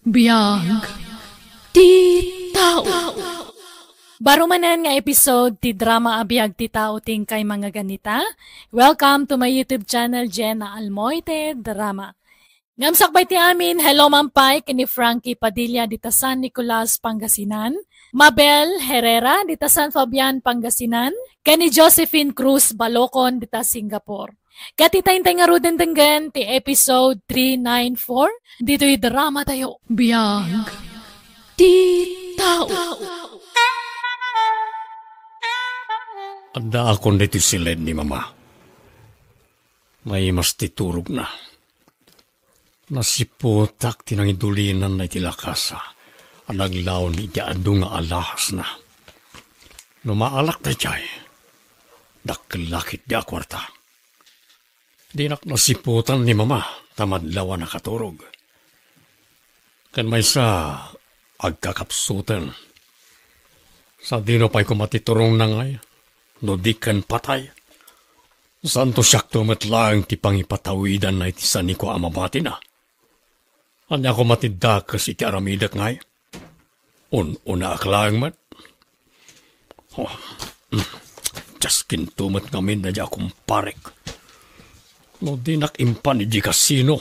Biyag ti tao. Barumanan nga episode ti drama Abiyag ti tao ting kay mga ganita. Welcome to my YouTube channel, Jenna Almoite Drama. Ngamsakbay ti amin, hello mampay kini Frankie Padilla dita San Nicolas, Pangasinan. Mabel Herrera dita San Fabian, Pangasinan. Kani Josephine Cruz Balocon dita Singapore. Katitay-tay nga ruden tenggan ti episode 394. Dito'y drama tayo. Biyag ti tao. Anda akong dito silid ni Mama. May mas titurog na. Nasiputak tinangidulinan na itilakasa. Anaglaw ni diado nga alahas na. Numaalak na jay. Dakilakit di akwarta. Dinak nasiputan ni Mama, tamadlawa na katurog. Kan may sa agkakapsutan. Sa dino pa'y kumatiturong na ngay, no di kan patay. Santo siyakto matlang ti pangipatawidan na iti saniko amabati na. Anya ko matidakas iti aramidak ngay. Una aklang mat. Just kintumat ngamin na di akong parek. No di nakimpan ni di kasino.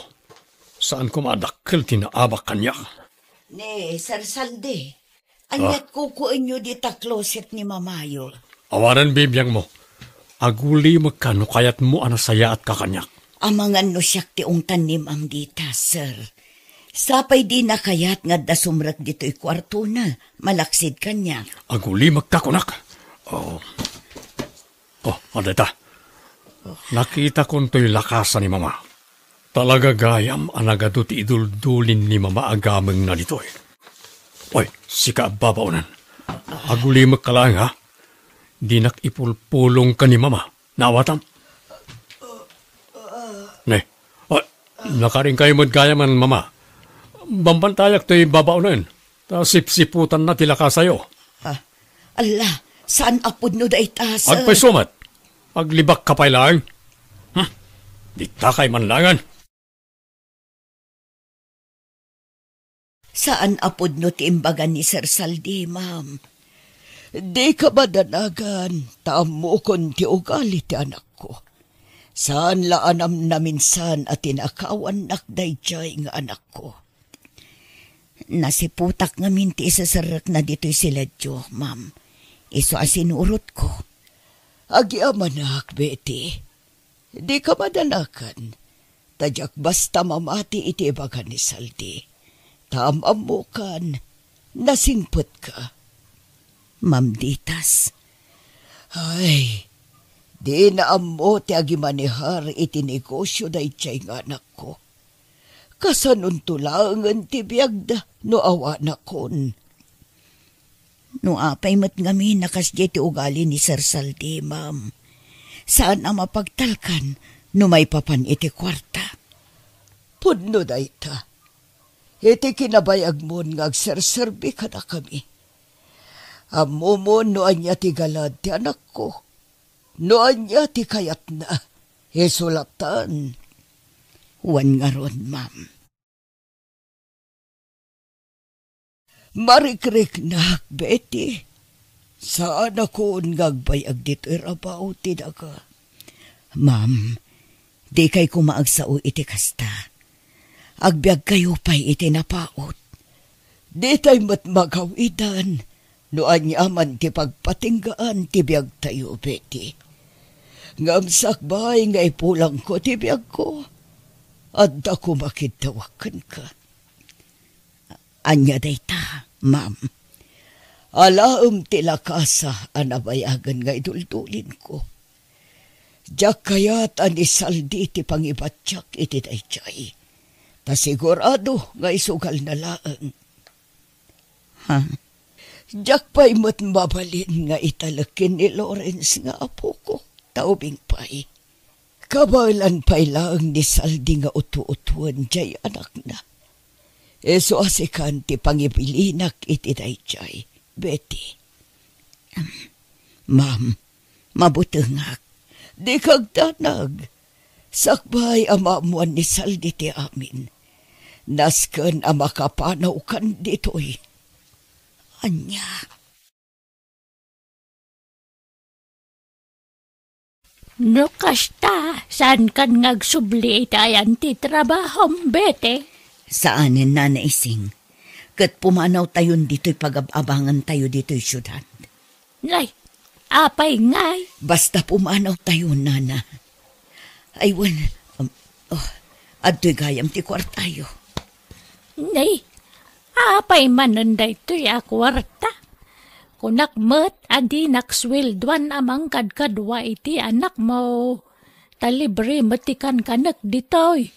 Saan ko madakil tinaabak kanya? Ne, Sir Salde. Anyat kukuin nyo di ta closet ni Mamayo. Awaran bibiyang mo. Aguli magkano kayat mo anasaya at kakanyak. Amangan no siyak ti ung tanim am dita, sir. Sapay di na kayat nga da sumrak dito'y kwarto na. Malaksid kanya. Aguli magkakunak. Adeta. Nakita ko to'y lakasan ni Mama. Talaga gayam anagado ti iduldulin ni Mama agameng na dito. Oy, sika babaunan. Aguli magkalang ha. Di nakipulpulong ka ni Mama. Nawatam. Ne, nakaring kayo maggayaman Mama. Bambantayak to'y babaunan. Ta sipsiputan na tilaka sa'yo. Allah, saan apod no da ita, sir? Agpay sumat. Aglibak ka pa'y lang. Di takay manlangan. Saan apod no ti imbagan ni Sir Saldi, ma'am? Di ka ba danagan, tamo kon ti ugali ti anak ko. Saan laanam na minsan at tinakawan nakday jay nga anak ko. Nasiputak nga minti isasarak na dito'y sila Diyo, ma'am. Iso asinurot ko. Agiamanak, Betty. Di ka madalakan. Tadyak basta mamati iti ibagan ni Saldi. Tamamukan. Nasingput ka. Ma'am Ditas. Ay, di na amo ti agimanihar iti negosyo da itchay nga anak ko. Kasanun tulangan ti biyagda no awa na kon. No apay mat ngami nakas ti ugali ni Sir Saldi, ma'am. Saan ang mapagtalkan no may papan iti kwarta? Pudno da ita. Iti kinabayag mo nga agserserbi ka na kami. Amo mo no anya ti galad ti anak ko. No anya ti kayat na. Isulatan. Wan nga ron, ma'am. Marikrik na, Betty. Saan ako ngagbayag dito irabaw tinaka? Ma'am, di kay kumaagsao iti kasta. Agbyag kayo pa'y iti napaot. Di tayo matmagawidan. Noan yaman ti pagpatinggaan ti biyag tayo, Betty. Ngamsak bay nga ipulang ko ti biyag ko. At ako makitawakan ka. Anya dayta, ma'am. Alaam tilakasa anabayagan nga iduldulin ko. Diyak kayat anisaldi ti pangibatyak iti dayjay. Ta sigurado nga isugal na laang. Diyak pa'y matmabalin nga italakin ni Lawrence nga apo ko. Taubing pa'y. Kabalan pa'y laang ni Saldi nga utu-utuan jay anak na. Eso asikan ti pangibilinak iti dayjay, Betty. Ma'am, mabutengak. Di kagtanag. Sakbay amamuan ni Saldi ti amin. Nasken ang makapanaw kan dito'y. Anya. No kasta, saan kan ngagsubli itayan ti trabahom, bete? Saanin na naising? Kat pumanaw tayon dito'y pag-abangan tayo dito'y syudad. Nay, apay ngay. Basta pumanaw tayo, nana. Aywan, adto'y gayam ti kwartayo. Nay, apay manunday to'y akwarta. Kunak met adi nakswelduan amang kadkadwa iti anak mo. Talibre metikan kanak ditoy.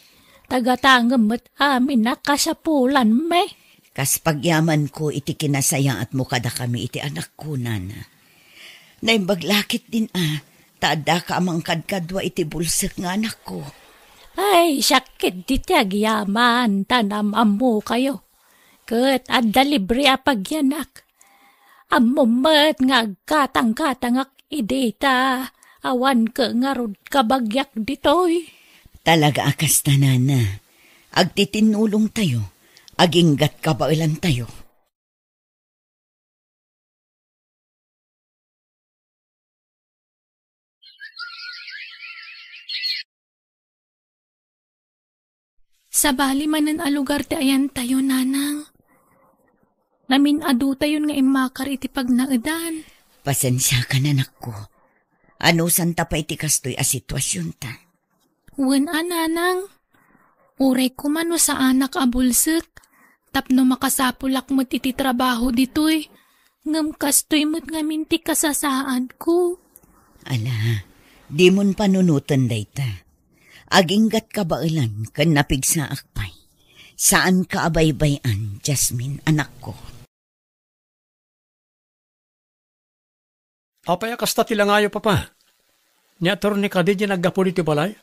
Tagatangem met amin nakasapulan me. Kas pagyaman ko iti kinasaya at mukada kami iti anak ko, nana. Naimbaglakit din taada ka amang kadkadwa iti bulsak nga anak ko. Ay, sakit diti agyaman, tanam amu kayo. Ket adda libre apagyanak. Amumet nga katang-katangak ideta, awan ka nga rod kabagyak ditoy. Talaga akas tanana, agtitinulong tayo, aginggat kabailan tayo. Sa bali manan alugar ti ayan tayo, nanang. Namin adu tayo nga imakar iti pagnaadan. Pasensya ka na, anak ko. Ano santa pa iti kastoy a sitwasyon ta? Wen nanang. Uray ko mano sa anak abulsek. Tapno makasapulak mo iti trabaho ditoy. Ngam kastoy mo't ngamin ti kasasaan ko. Ala, di mon panunutan dayta. Aginggat ka bailan kan napigsa akpay. Saan ka abaybayan, Jasmine, anak ko? Apay kasta tilangayo, papa. Ni Atty. Kadidya naggapo dito balay?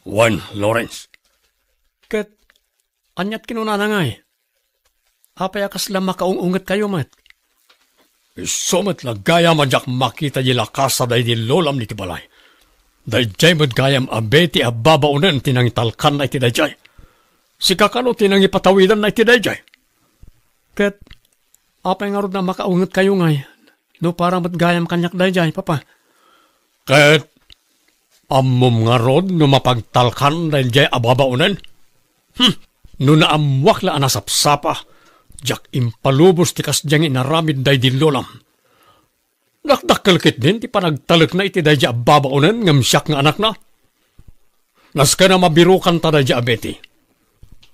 Juan Lawrence. Ket, anyat kinunana nga Apay akas lang makaungungat kayo, mat. Isumat lang gaya madyak makita di lakasa dahi di lolam ni tibalay. Dahi jay mad gayam abeti ababaunan tinangitalkan na iti dahi jay. Si kakano tinangipatawidan na iti dahi jay. Ket, apay nga rod na makaungat kayo nga no para matgayam kanyak dayjay, papa. Ket, amom nga rod no mapagtalkan dayjay ababaunan? No naamwak la anasapsapa, jak impalubos ti kasdyang inaramid day di lolam. Nakdakalkit din ti panagtalak na iti dayjay ababaunan ngam siyak nga anak na. Nas ka na mabirukan ta dayjay abeti.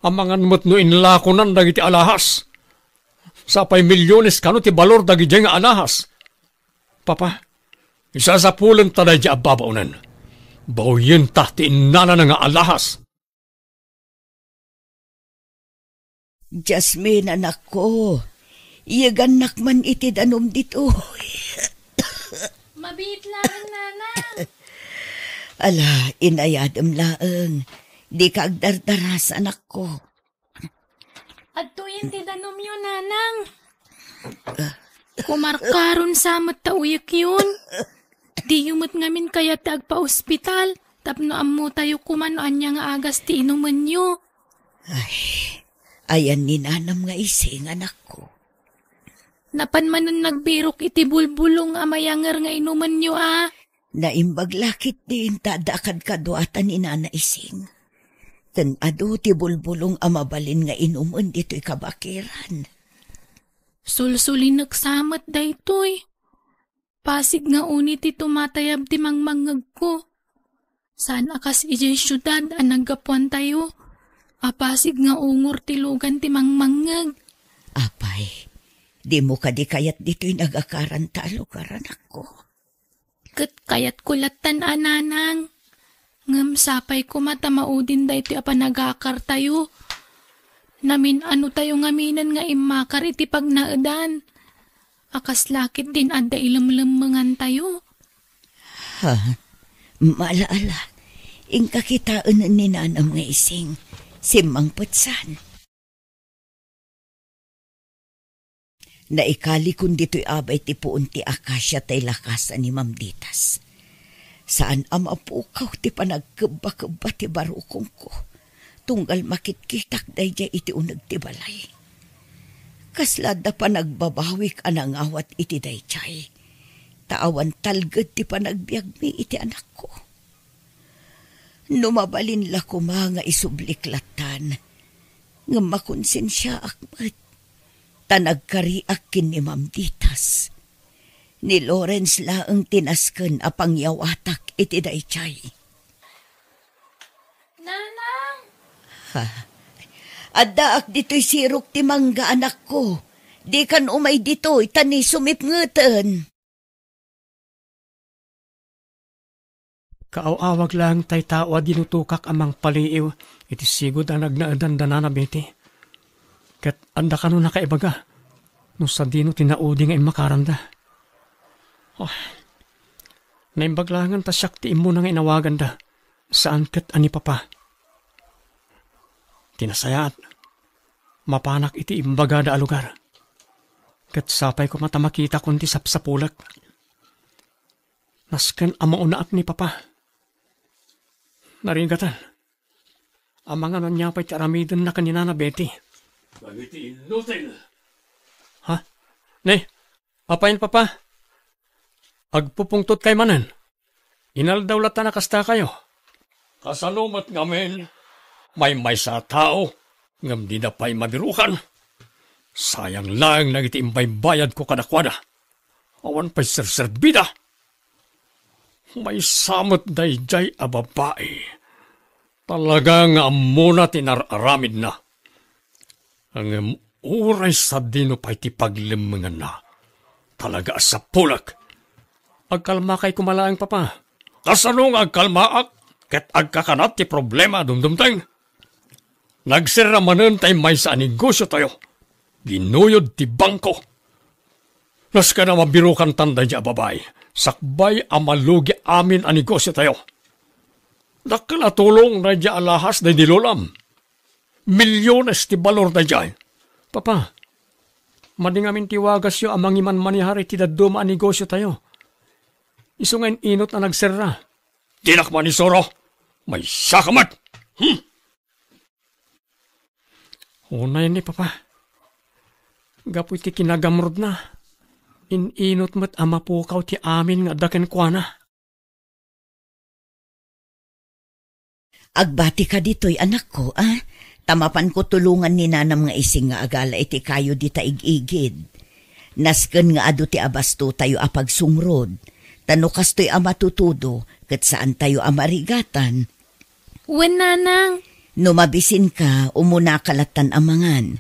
Amangan mo't no inlakonan dagiti alahas. Sapay milyones kano ti balor dagiti nga alahas. Papa, isasapulan taday di ababaunan. Bawin ta ti inana na nga alahas. Jasmine, anak ko. Iyaganak man iti danom dito. Mabit lang, nana. Ala, inayadam laeng. Di ka agdardaras, anak ko. At tuyin ti danom yun, nanang. Kumarkaron sa matauyak yun. Di yumot ngamin kaya tagpa-ospital. Tapno ammo tayo kumanoan niya nga agas ti inuman nyo. Ay, ayan ni nanam nga ising, anak ko. Napan manon nagbirok iti bulbulong amayanger nga inuman nyo, Naimbaglakit din tadakad kaduatan ni nana ising. Tan adu ti bulbulong amabalin nga inuman dito'y kabakiran. Sulsulin nagsamat daytoy. Pasig nga unit ti tumatayab ti mangmangag ko. Saan akas ijay syudad ang naggapuan tayo? Apasig nga ungor ti lugan ti mangmangag. Apay, di mo kadi kayat dito'y nagakaran talo karanak ko. Kat kayat kulatan ananang. Ngam sapay ko matamaudin daytoy apanagakar tayo. Namin ano tayo ngaminan nga imakar iti pagnaadan. Akas lakit din adda ilamlamangan tayo. Ha? Malaala. Ingka kitaan ni nanam nga ising. Simang putsan. Naikali kun dito'y abay ti puun ti akasya tay lakasan ni Ma'am Ditas. Saan amapukaw ti panagkaba-kaba ti barukong ko. tunggal makitkitak dayjay iti uneg ti balay. Kaslada pa nagbabawik anang awat iti dayjay. Taawan talged ti panagbiag mi iti anak ko. Numabalin la ko nga isubliklatan, nga makonsensya akmat, tanagkariak kin ni Ma'am Ditas. Ni Lawrence la ang tinasken apang yawatak iti dayjay. Nanang! Ha? Addaak dito'y sirok ti mangga anak ko. Di kan umay dito'y tani sumipngeten. Kaaw-awag lang tay tao dinutukak amang paliiw iti sigod ang nagnaadan danana beti. Kat anda ka no nakaibaga no sa dino tinaudi nga makaranda. Oh, naimbaglangan ta siyak ti imo nga inawagan da saan kat ani papa. Tinasayat, mapanak iti imbaga da alugar. Kat sapay ko mata makita kundi sapsapulak. Nasken amaunaak ni papa. Naringatan. Ang mga nanyapay ti aramidon na kanina na Betty. Bagiti inutil. Ha? Ne, apayin papa. Agpupungtot kay manan. Inaldawlatan na kasta kayo. Kasalumat ngamin. May sa tao. Ngam di na pa'y mabirukan. Sayang lang nagiti impay bayad ko kadakwada. Awan pa'y serserbida. May samot dayjay a babae. Talaga nga amuna tinararamid na. Ang uray sa dino pa'y tipaglimangan na. Talaga sa pulak. Agkalma kay kumalaang papa. Kasanong agkalmaak ket agkakanat ti problema dumdumteng. Nagsiramanen tay may sa negosyo tayo. Ginuyod ti bangko. Nas ka na mabirukan tanda niya babae. Sakbay amalugi amin ang negosyo tayo. Nakalatulong na diya alahas na nilulam. Milyones ti balor na diya. Papa, mading amin tiwagas yo amang iman manihari ti daduma ang negosyo tayo. Isungain inot na nagserra. Dinak manisoro, may sakamat. Unay ni papa. Gapoy ti kinagamrod na. Inot mo't amapukaw ti amin nga daken kwa na. Agbati ka dito'y anak ko, ah? Tamapan ko tulungan ni nanam nga ising nga agala iti kayo di taig-igid. Nasken nga adu ti abasto tayo apagsungrod. Tanukas to'y amatutudo kat saan tayo amarigatan. Wen nanang! Numabisin ka, umuna kalatan amangan.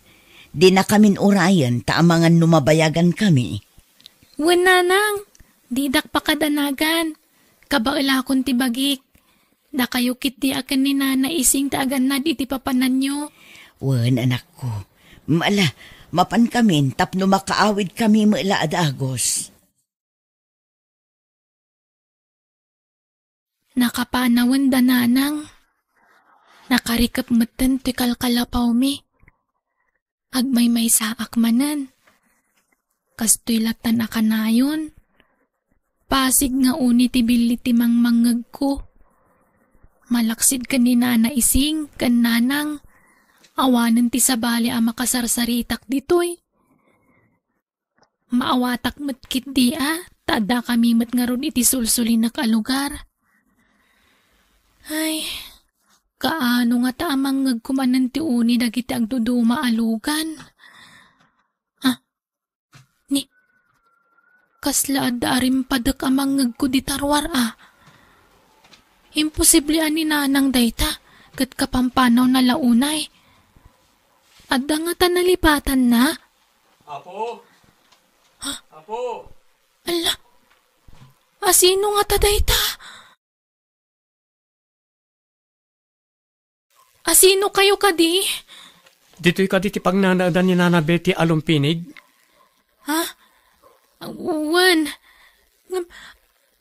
Di na kamin urayan, taamangan numabayagan kami. Wen nanang! Didak pa kadanagan. Kabaila akong tibagik. Da kayo kit di akan ni nana ising taagan na di papanan nyo. Wen anak ko, maala, mapan kamin tapno makaawid kami maila adagos. Nakapanawan da nanang. Nakarikap matan ti kalkalapaw mi. Agmay saak manan. Kastoy latan akanayon. Pasig nga uni ti bili ti mangmangag ko. Malaksid ka ni nana ising, kan nanang. Awanan ti sabali ang makasarsaritak ditoy. Maawatak matkit di tada kami matngaron iti sulsulin na kalugar. Ay, kaano nga tamang ngagkumanan ti uni dagiti agduduma alugan. Ni, kasla adda arim padak amang ngagko di tarwar Imposible ani nanang dayta, kat kapampanaw na launay. Adda nga tanalipatan na. Apo? Ha? Apo? Ala, asino nga ta dayta? Asino kayo kadi? Dito'y ka diti pagnanaadan ni Nana Betty alumpinig? Ha? Wan.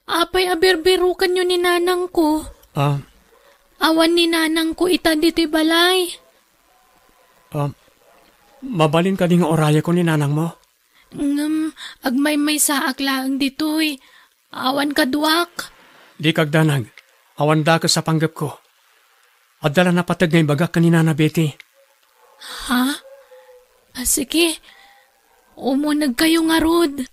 Apay aberberukan nyo ni nanang ko. Awan ni nanang ko ita dito'y balay. Mabalin ka ding oraya ko ni nanang mo? Agmay saak lang dito'y. Awan kaduak. Di kagdanag. Awan da ka sa panggap ko. At dala na patag ngay baga kanina na Betty. Ha? Sige. Umunag kayo nga rod.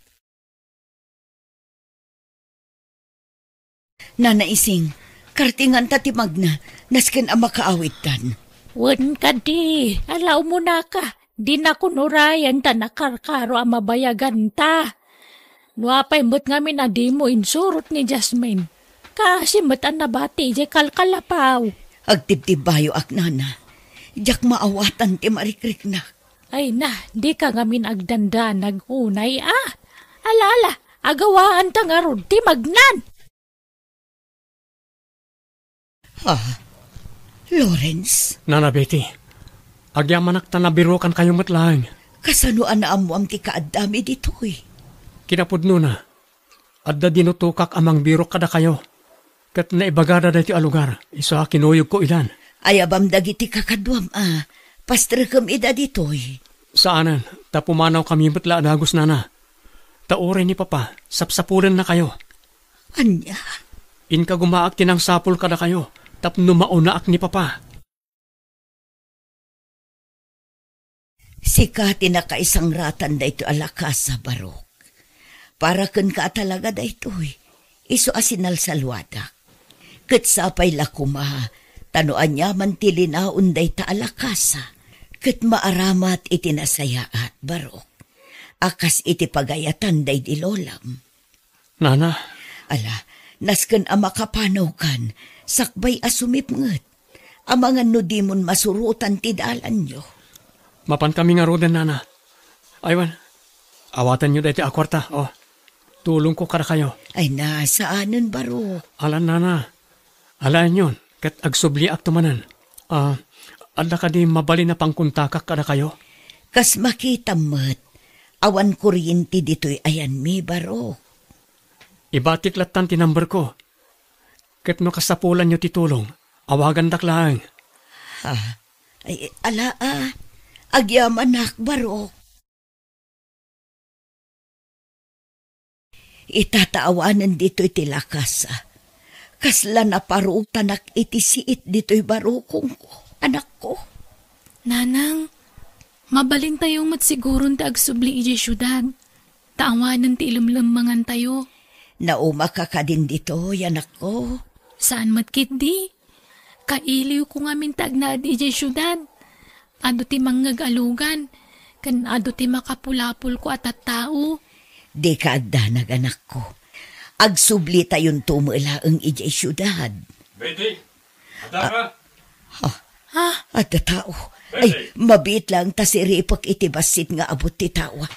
Nanaising, kartingan tatimag na, nasken ang makaawitan. Wan ka di. Alaw mo na ka. Di na kunurayan ta nakarkaro ang mabayagan ta. Nuapay mo't ngamin na di mo insurot ni Jasmine. Kasi mo't ang nabati di kalkalapaw. Agtibtib bayo aknana. Diyak maawatan ti marikrik na. Ay na, di ka ngamin agdanda naghunay Alala, agawaan ta nga rod ti magnan. Lawrence? Nana Betty, agyamanak ta nabirukan kayo matlang. Kasanuan na amuam ti kaadami dito'y. Kinapudno na. Adda dinutukak amang birok kada kayo. Kat naibagada da iti alugar. Isa kinuyog ko ilan. Ayabam dagiti kakadwam Pastrekam ida dito'y. Saanan? Ta pumanaw kami matla adagos nana. Taore ni Papa, sapsapulan na kayo. Anya? Inka gumaak tinang sapul kada kayo. Tapno maunaak ni Papa. Sika tinakaisang ratan da ito alakas sa barok. Para kan ka talaga da ito'y. Iso asinal salwadak. Kat sapay lakuma, tanuan niya man tilinaon da ita alakasa. Kat maaramat iti nasayaat barok. Akas iti pagayatan da iti lolam. Nana? Ala, nasken ang makapanaw kan, sakbay asumip nget. Amangan no di mon masurutan ti dalan nyo. Mapan kami nga roden, Nana. Aywan, awatan nyo dati akwarta. Tulong ko kada kayo. Ay na, saanan baro? Alan, Nana. Alaan yun, kat agsubli ak tumanan. Adda ka di mabali na pangkuntakak kada kayo? Kas makita met, awan kuryente dito'y ayan mi baro. Ibatik latan ti number ko. Kat no kasapulan nyo titulong, awagan daklang. Ay, ala agyaman nak baro. Itataawanan dito'y tilakasa. Kasla na parutanak iti siit dito'y barukong ko, anak ko. Nanang, mabalin tayong matsigurong ta agsubli iji syudad. Taawanan ti ilamlamangan tayo. Nauma ka din dito, anak ko. Saan matkit di? Kailiw ko nga mintag na iji syudad. Ado ti manggagalugan. Kan ado ti makapulapul ko at tao. Di ka agdanag, anak ko. Agsubli tayon tumula ang ijay syudad. Betty, ada ka? At tao. Ay, mabit lang ta si Ripak iti basit nga abot ti tawa.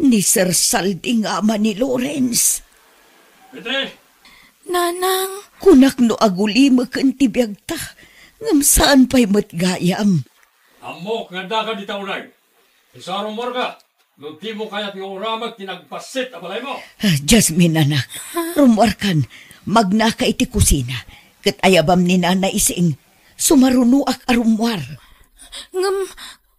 Ni Sir Saldi nga ama ni Lawrence. Betty! Nanang! Kunak no agulima kan ti biyagta. Ngam saan pa'y matgayam. Amok nga daga di taunay. Isarong morga. Nung di mo kaya't nga uramag tinagpasit abalay mo. Jasmine, anak. Rumwarkan. Magna ka iti kusina. Kat ayabam ni Nana Ising. Sumarunuak arumwar. Ngam,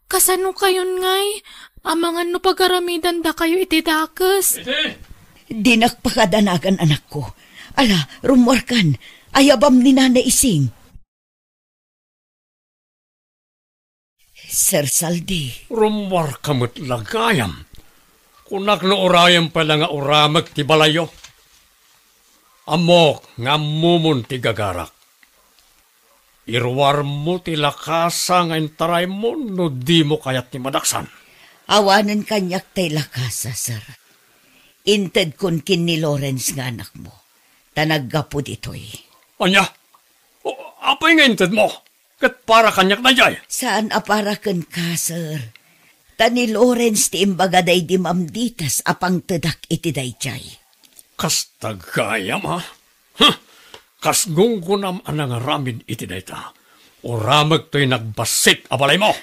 kasano kayon ngay? Amangan no pagaramidan da kayo iti dakes. Dinak pakadanagan, anak ko. Ala, rumwarkan. Ayabam ni Nana Ising. Sir Saldi. Rumwar kamot lagayam. Kunak no orayam pala nga uramag ti balayo. Amok nga mumon ti gagarak. Irwar mo ti lakasa nga intaray mo no di mo kayat ti madaksan. Awanan kanyak tay lakasa, sir. Inted kun kin ni Lawrence nga anak mo. Tanaggapo dito'y. Anya? Apay nga inted mo? Kat para kanyak na jay. Saan aparakan ka, sir? Tani Lawrence ti imbagaday di mamditas apang tedak iti dayjay. Kas tagayam ha? Kas gunggunam anang ramin iti dayta. Uramag to'y nagbasit abalay mo.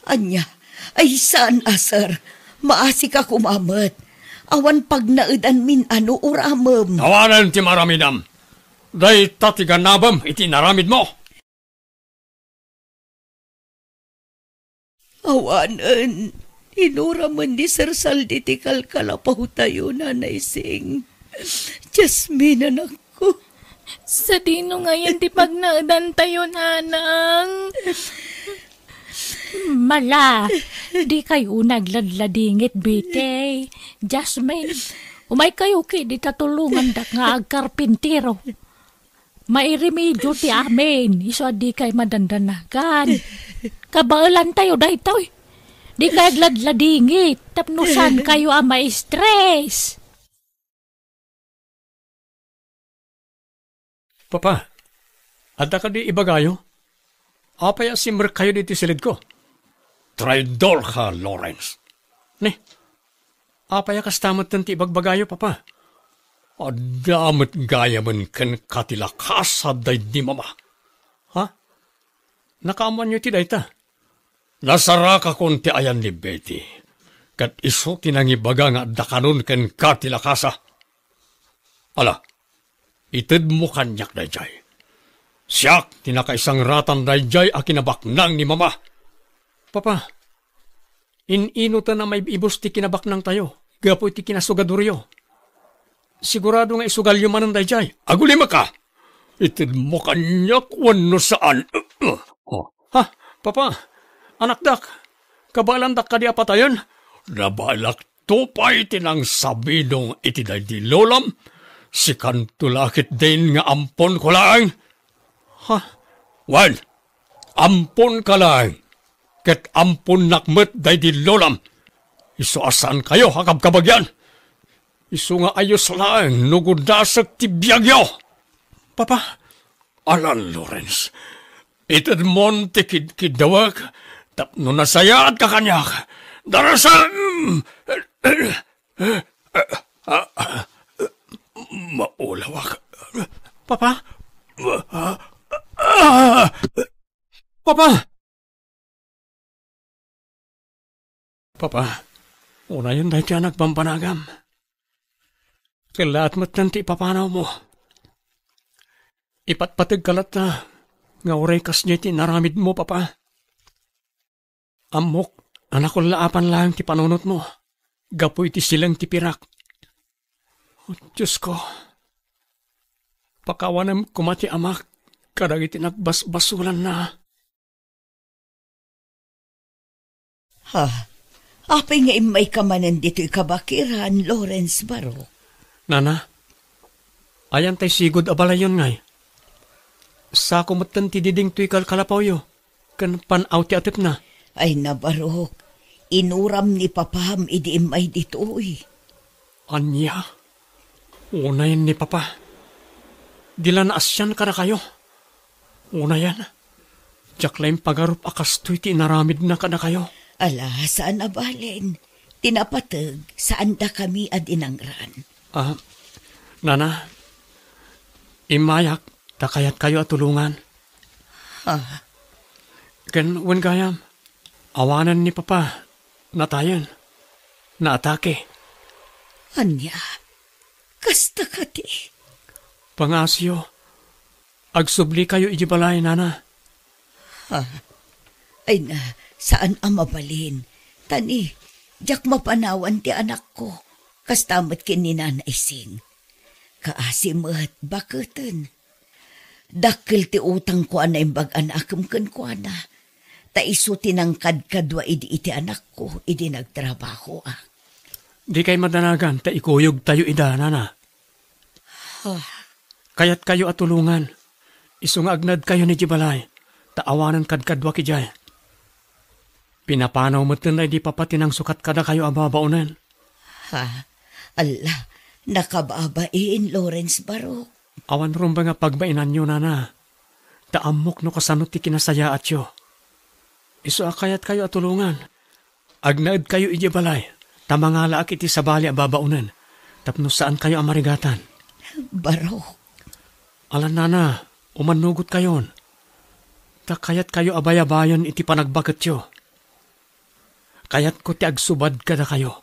Anya, ay saan sir? Maasi ka kumamat. Awan pag naudan min ano uramam. Awanan ti maramidam. Day tatiganabam iti naramid mo. Awanan, inuraman ni Sir Saldi ti kalkalapaw tayo, Nanay Sing. Jasmine, anak ko. Sa dino ngayon ti pagnaadan tayo, nanang. Mala, di kayo nagladladingit, bite. Jasmine, umay kayo ki di tatulungan dak nga agkarpintero. Mairemedyo ti amin, iso di kay madandanagan. Kabaalan tayo dahito. Di kayo nagladladingit, tapnusan kayo ang ma-stress. Papa, ada ka di ibagayo? Apaya simmer kayo dito silid ko. Traidor ka, Lawrence. Ne, apaya kastamot ti ibagbagayo, Papa. Adamot gaya man kan katilakasa day di mama. Ha? Nakaaman nyo ti dayta. Nasaraka kon ti ayan ni Betty. Kat iso tinangibaga nga dakanon kan katilakasa. Ala, itid mo kanyak dayjay. Siyak tinakaisang ratan dayjay a kinabaknang ni mama. Papa, ininutan na may ibos ti kinabaknang tayo. Gapoy ti kinasugaduryo. Sigurado nga isugalyo man ang dayjay. Agulima ka! Itid mo kanyak wano saan. Ha, Papa, anak dak, kabalan dak ka di apatayon? Nabalak tupay tinang sabidong iti day di lolam. Si kantulakit din nga ampon ko lang. Ha? Wan, ampon ka lang. Ket ampon nakmet day di lolam. Iso asan kayo hakabkabagyan? Iso nga ayos lang nugudasak ti biyagyo. Papa, alan Lawrence, itad mon ti kidawag, tapno nasayat ka kanyak. Darasan! Maulawak. Papa? Papa! Papa, una yun dahil tiyan nagpampanagam. Kailaat mo't nanti papanaw mo. Ipatpatag kalat na nga orekas niya ti naramid mo, Papa. Amok, anak ko laapan lang ti panunot mo. Gapoy ti silang ti pirak. Oh, Diyos ko. Pakawanam kumati amak, kadag iti nagbasbasulan na. Ha? Apay nga imay kamanan dito'y kabakiran, Lawrence Baro. Nana, ayan tay sigod abalayon ngay. Sa kumatan ti diding tuy kalapaw yo, kan panaw ti atip na. Ay nabarok, inuram ni papaham idi imay dito'y. Anya, unayan ni Papa. Dila na asyan ka na kayo. Unayan, jaklaim pagarup akas tuy ti naramid na ka na kayo. Ala, saan abalin? Tinapatag, saan da kami adinangran? Nana, imayak, takayat kayo at tulungan. Ha? Kan, wen gayam, awanan ni Papa, natayan, naatake. Anya, kasta ka ti. Pangasyo, agsubli kayo ijibalay, Nana. Ha? Ay na, saan ang mabalin? Tani, jak mapanawan ti anak ko. Kastamot kininanay sing. Kaasimat, bakatan. Dakil ti utang ko anay bag-anakam kan ko na. Ta iso tinangkad kadwa iti anak ko, idi nagtrabaho ah. Di kay madanagan, ta ikuyog tayo ida, Nana. Kayat kayo at tulungan. Isungagnad kayo ni Jibalay. Taawanan kadkadwa ki Jay. Pinapanaw mo tunay di papatinang sukat kada kayo ababaunan. Ha? Allah, nakababain, Lawrence Baro. Awan rumba nga pagbainan nyo, Nana. Taamok no kasanot ti kinasaya at yo. Iso akayat kayo at tulungan. Agnaad kayo ijibalay. Tamangala ak iti sabali ababaunan. Tapno saan kayo amarigatan. Baro. Alan, Nana, umanugot kayon. Takayat kayo abayabayan iti panagbagat yo. Kayat ko ti agsubad kada kayo.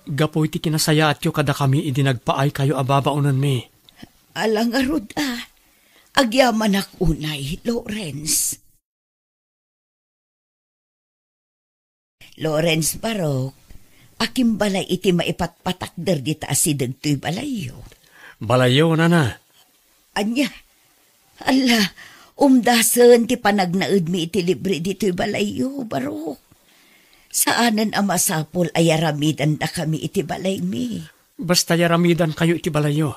Gapoy ti kinasaya at yo kada kami idinagpaay kayo ababaunan mi. Alang arod agyaman ak unay, Lawrence. Lawrence Barok, akim balay iti maipatpatakder di taasidag to'y balayo. Balayo na. Anya, ala, umdasan ti panagnaid mi iti libre dito'y balayo, Barok. Saanan ang masapol ay aramidan na kami iti balay mi. Basta yaramidan kayo iti balayo.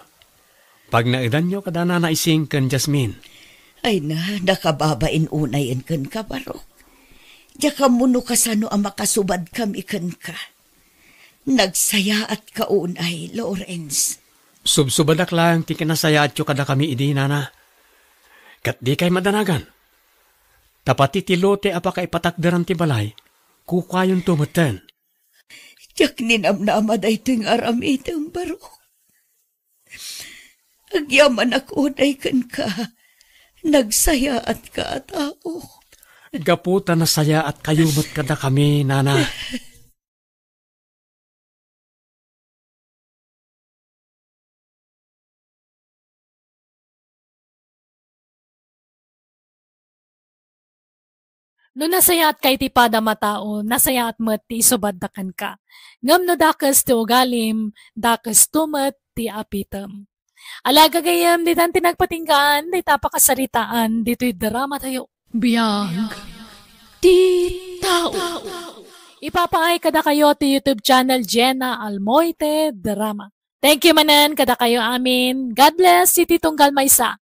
Pag naidan nyo kada na naising kan Jasmine. Ay na, nakababain unayan kan ka, Barok. Diya ka muno kasano ang makasubad kami kan ka. Nagsaya at kaunay, Lawrence. Subsubadak lang ti kinasayaat yo kada kami idi, Nana. Kat di kay madanagan. Tapati ti lote apa kay patakdaran ti balay, kukayon tumuten. Tiyak ninamnama da ito'y aramidang, Barok. Agyaman ako kan ka. Nagsaya at ka, tao. Gaputa na saya at kayumot kada kami, Nana. No nasayaat kay ti pada matao, nasayaat met ti isobaddakan ka. Ngam no dakas ti ugalim, dakas tumet ti apitem. Alaga gayam, di tan tinagpatinggaan, di tapakasaritaan, dito'y drama tayo. Biyag ti tao. Ipapaay kada kayo ti YouTube channel Jenna Almoite Drama. Thank you manan kada kayo amin. God bless si Titong Galmaysa.